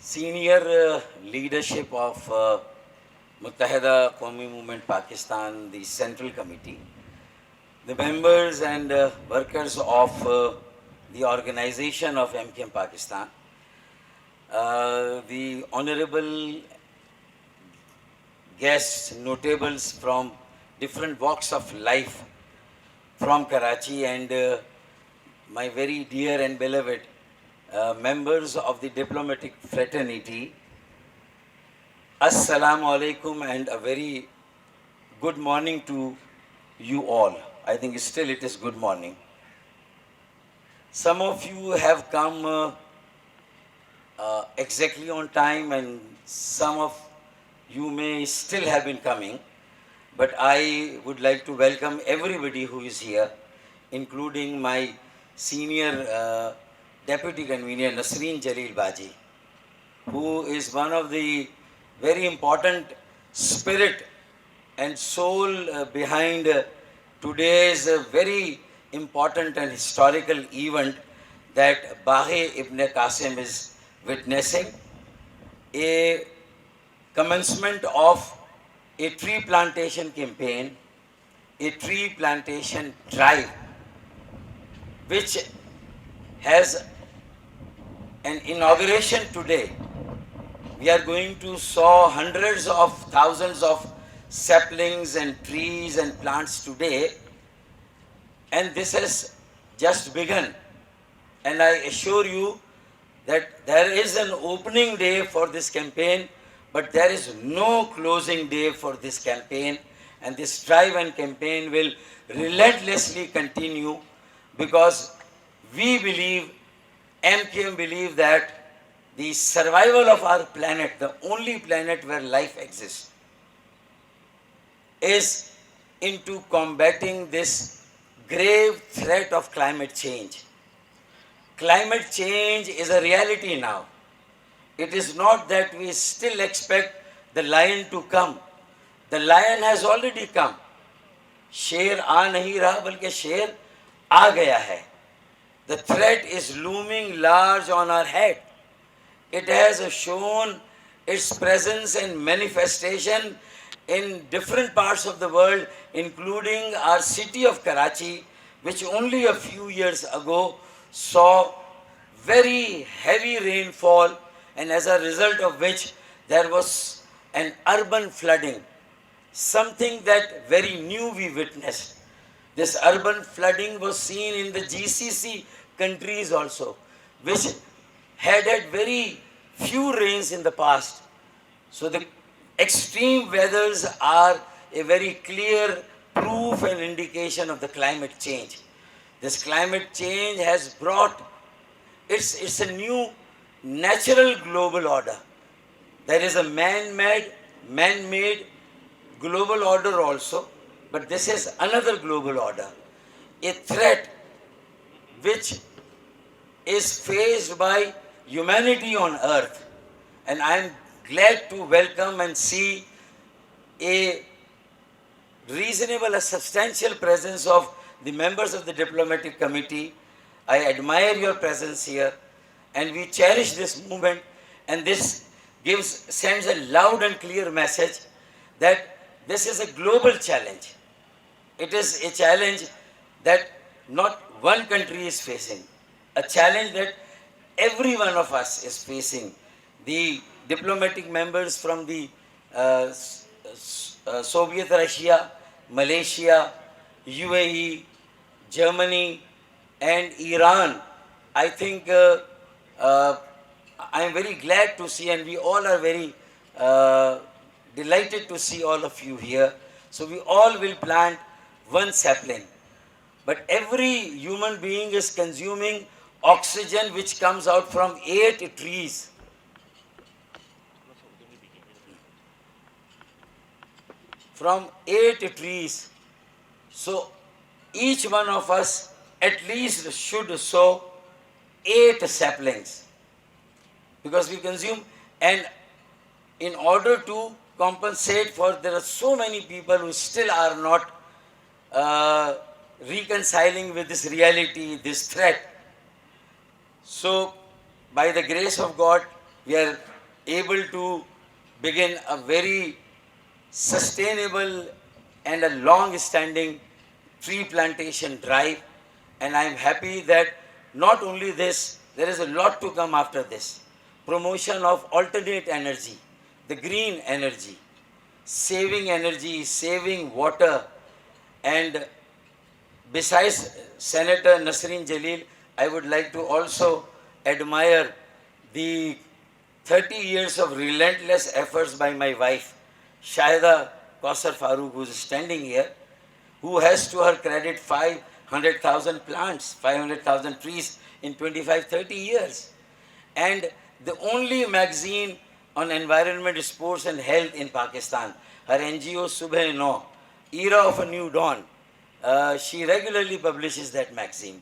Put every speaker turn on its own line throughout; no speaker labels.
senior leadership of Muttahida Qawmi Movement Pakistan, the Central Committee, the members and workers of the organization of MQM Pakistan, the honorable guests, notables from different walks of life from Karachi, and my very dear and beloved members of the diplomatic fraternity, Assalamu alaikum, and a very good morning to you all. I think still it is good morning. Some of you have come exactly on time, and some of you may still have been coming. But I would like to welcome everybody who is here, including my senior deputy convener, Nasreen Jalil Baji, who is one of the very important spirit and soul behind today's very important and historical event that Bahe Ibn Qasim is witnessing, a commencement of a tree plantation campaign, a tree plantation drive, which has an inauguration today. We are going to sow hundreds of thousands of saplings and trees and plants today, and this has just begun. And I assure you that there is an opening day for this campaign, but there is no closing day for this campaign, and this drive and campaign will relentlessly continue, because we believe, MQM believe, that the survival of our planet, the only planet where life exists, is into combating this grave threat of climate change. Climate change is a reality now. It is not that we still expect the lion to come. The lion has already come. शेर आ नहीं रहा, बल्कि शेर आ गया है. The threat is looming large on our head. It has shown its presence and manifestation in different parts of the world, including our city of Karachi, which only a few years ago saw very heavy rainfall, and as a result of which there was an urban flooding, something that very new we witnessed. This urban flooding was seen in the GCC countries also, which had very few rains in the past. So the extreme weathers are a very clear proof and indication of the climate change. This climate change has brought, it's a new natural global order. There is a man-made global order also, but this is another global order, a threat which is faced by humanity on earth. And I am glad to welcome and see a reasonable, a substantial presence of the members of the diplomatic committee. I admire your presence here, and we cherish this movement, and this sends a loud and clear message that this is a global challenge. It is a challenge that not one country is facing, a challenge that every one of us is facing. The diplomatic members from the Soviet Russia, Malaysia, UAE, Germany, and Iran, I think I am very glad to see, and we all are very delighted to see all of you here. So we all will plant one sapling. But every human being is consuming oxygen which comes out from 8 trees. From 8 trees. So each one of us at least should sow 8 saplings, because we consume. And in order to compensate for, there are so many people who still are not reconciling with this reality, this threat. So by the grace of God, we are able to begin a very sustainable and a long-standing tree plantation drive. And I am happy that not only this, there is a lot to come after this. Promotion of alternate energy, the green energy, saving water, and besides Senator Nasreen Jalil, I would like to also admire the 30 years of relentless efforts by my wife, Shahida Kausar Farooq, who is standing here, who has to her credit 500,000 plants, 500,000 trees in 25-30 years. And the only magazine on environment, sports and health in Pakistan, her NGO Subh No, Era of a New Dawn, she regularly publishes that magazine.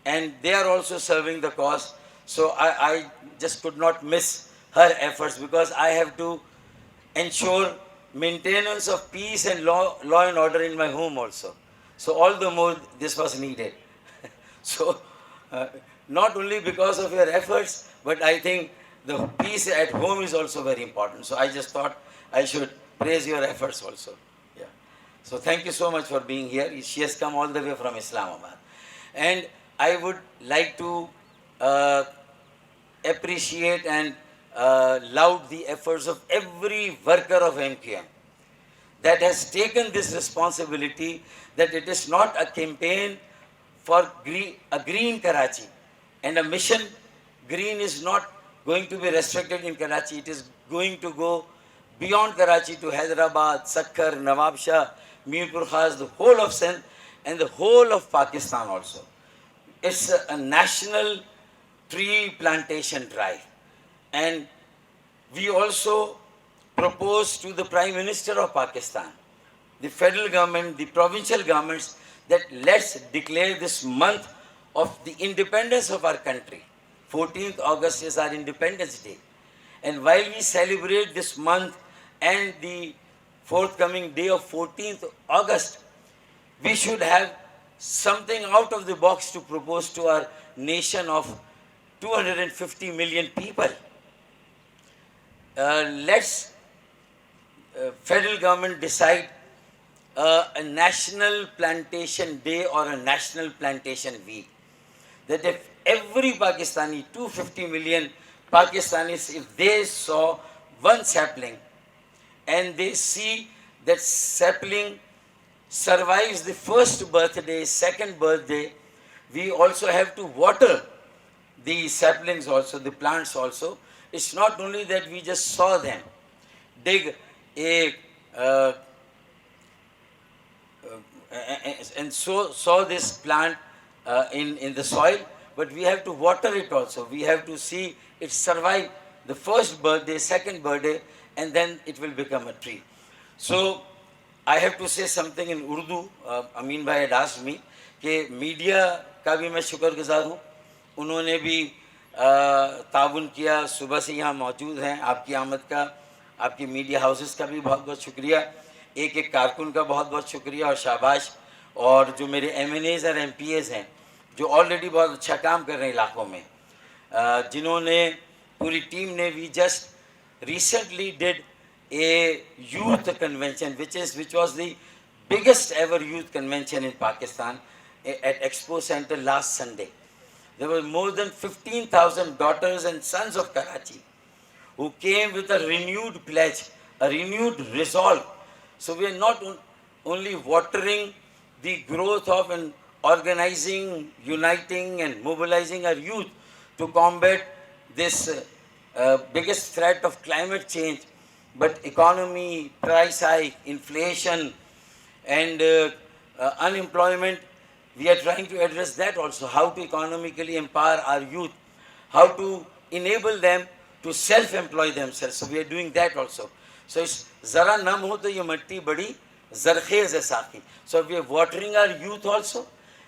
And they are also serving the cause. So I just could not miss her efforts, because I have to ensure maintenance of peace and law and order in my home also. So all the more this was needed. So not only because of your efforts, but I think the peace at home is also very important. So I just thought I should praise your efforts also. Yeah. So thank you so much for being here. She has come all the way from Islamabad. And I would like to appreciate and laud the efforts of every worker of MQM that has taken this responsibility, that it is not a campaign for a green Karachi and a mission. Green is not going to be restricted in Karachi. It is going to go beyond Karachi to Hyderabad, Sakkar, Nawab Shah, Mirpur Khas, the whole of Sindh and the whole of Pakistan also. It's a national tree plantation drive. And we also propose to the Prime Minister of Pakistan, the federal government, the provincial governments, that let's declare this month of the independence of our country. 14th August is our Independence Day. And while we celebrate this month and the forthcoming day of 14th August, we should have something out of the box to propose to our nation of 250 million people. Let's federal government decide a national plantation day or a national plantation week. That if every Pakistani, 250 million Pakistanis, if they saw one sapling and they see that sapling survives the first birthday, second birthday, we also have to water the saplings also, the plants also. It's not only that we just saw them, dig a and saw this plant in the soil, but we have to water it also. We have to see it survive the first birthday, second birthday, and then it will become a tree. So I have to say something in Urdu. Amin bhai had asked me कि media का भी मैं शुक्रगुजार हूँ. उन्होंने भी ताउन किया, सुबह से यहाँ मौजूद हैं. आपकी आमद का, आपकी मीडिया हाउसेस का भी बहुत बहुत शुक्रिया. एक एक कारकुन का बहुत बहुत शुक्रिया और शाबाश. और जो मेरे MNAs और MPAs हैं जो ऑलरेडी बहुत अच्छा काम कर रहे हैं इलाकों में, जिन्होंने पूरी टीम ने, we just recently did a youth convention which was the biggest ever youth convention in Pakistan at Expo Center last Sunday. There were more than 15,000 daughters and sons of Karachi who came with a renewed pledge, a renewed resolve. So we are not only watering the growth of and organizing, uniting and mobilizing our youth to combat this biggest threat of climate change, but economy, price hike, inflation and unemployment, we are trying to address that also. How to economically empower our youth, how to enable them to self-employ themselves. So we are doing that also. So it's zara nam ho to ye matti badi zarkhez hai saathi. So we are watering our youth also,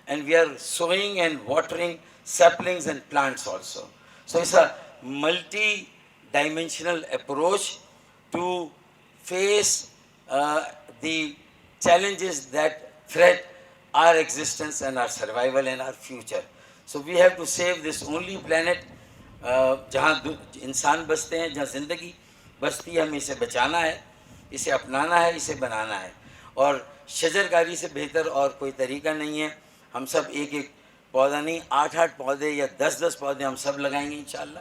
and we are sowing and watering saplings and plants also. So it's a multi-dimensional approach to face the challenges that threat our existence and our survival and our future. So we have to save this only planet جہاں انسان بستے ہیں، جہاں زندگی بستی ہے، ہمیں اسے بچانا ہے، اسے اپنانا ہے، اسے بنانا ہے. اور شجر کاری سے بہتر اور کوئی طریقہ نہیں ہے. ہم سب ایک ایک پودا نہیں، 8 پودے یا 10 پودے ہم سب لگائیں گے انشاءاللہ.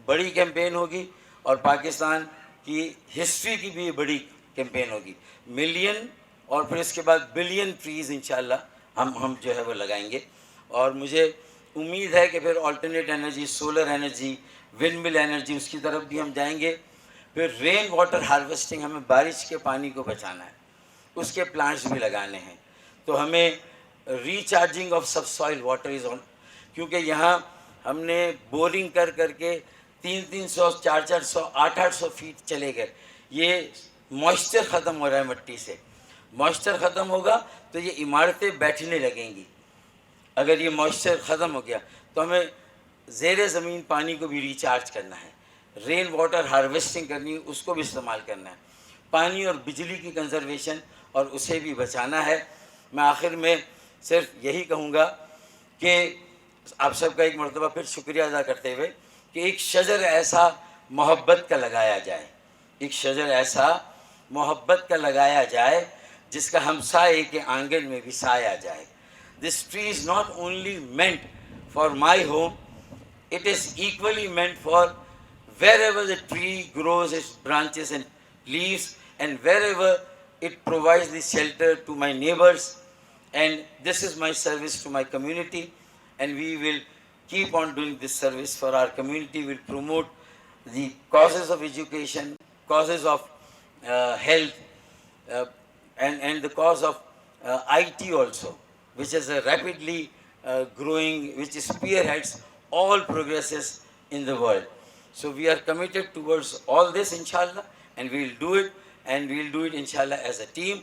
بڑی کیمپین ہوگی اور پاکستان کی ہسٹری کی بھی بڑی کیمپین ہوگی. ملین اور پھر اس کے بعد بلین ٹریز انشاءاللہ ہم جو ہے وہ لگائیں گے. اور مجھے امید ہے کہ پھر آلٹرنیٹ انرجی، سولر انرجی، ونڈ مل انرجی، اس کی طرف بھی ہم جائیں گے. پھر رین واٹر ہارویسٹنگ، ہمیں بارش کے پانی کو بچانا ہے، اس کے پلانٹس بھی لگانے ہیں. تو ہمیں recharging of sub soil water is on, کیونکہ یہاں ہم نے بورنگ کر کر کے 300 400 800 فیٹ چلے گئے. یہ موئسچر ختم ہو رہا ہے مٹی سے. موئسچر ختم ہوگا تو یہ عمارتیں بیٹھنے لگیں گی. اگر یہ موئسچر ختم ہو گیا تو ہمیں زیر زمین پانی کو بھی ریچارج کرنا ہے، رین واٹر ہارویسٹنگ کرنی ہے، اس کو بھی استعمال کرنا ہے. پانی اور بجلی کی کنزرویشن اور اسے بھی بچانا ہے. میں آخر میں صرف یہی کہوں گا کہ آپ سب کا ایک مرتبہ پھر شکریہ ادا کرتے ہوئے کہ ایک شجر ایسا محبت کا لگایا جائے، ایک شجر ایسا محبت کا لگایا جائے جس کا ہمسائے کے آنگن میں بھی سایہ جائے. This tree is not only meant for my home, it is equally meant for wherever the tree grows its branches and leaves, and wherever it provides the shelter to my neighbors. And this is my service to my community, and we will keep on doing this service for our community. We will promote the causes of education, causes of health, uh, and the cause of IT also, which is a rapidly growing, which spearheads all progresses in the world. So we are committed towards all this inshallah, and we will do it, and we will do it inshallah as a team.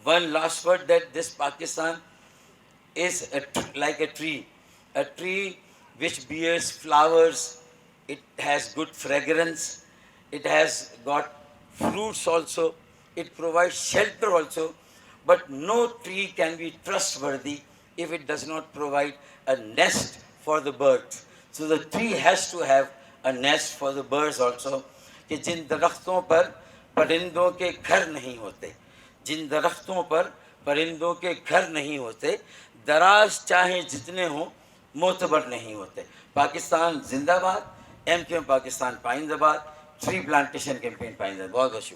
One last word, that this Pakistan is like a tree which bears flowers. It has good fragrance, it has got fruits also, it provides shelter also. But no tree can be trustworthy if it does not provide a nest for the birds. So the tree has to have a nest for the birds also. کہ جن درختوں پر پرندوں کے گھر نہیں ہوتے، جن درختوں پر پرندوں کے گھر نہیں ہوتے، دراز چاہے جتنے ہوں معتبر نہیں ہوتے. پاکستان زندہ باد. MQM پاکستان پائندہ باد. ٹری پلانٹیشن کیمپین پائندہ. بہت بہت شکریہ.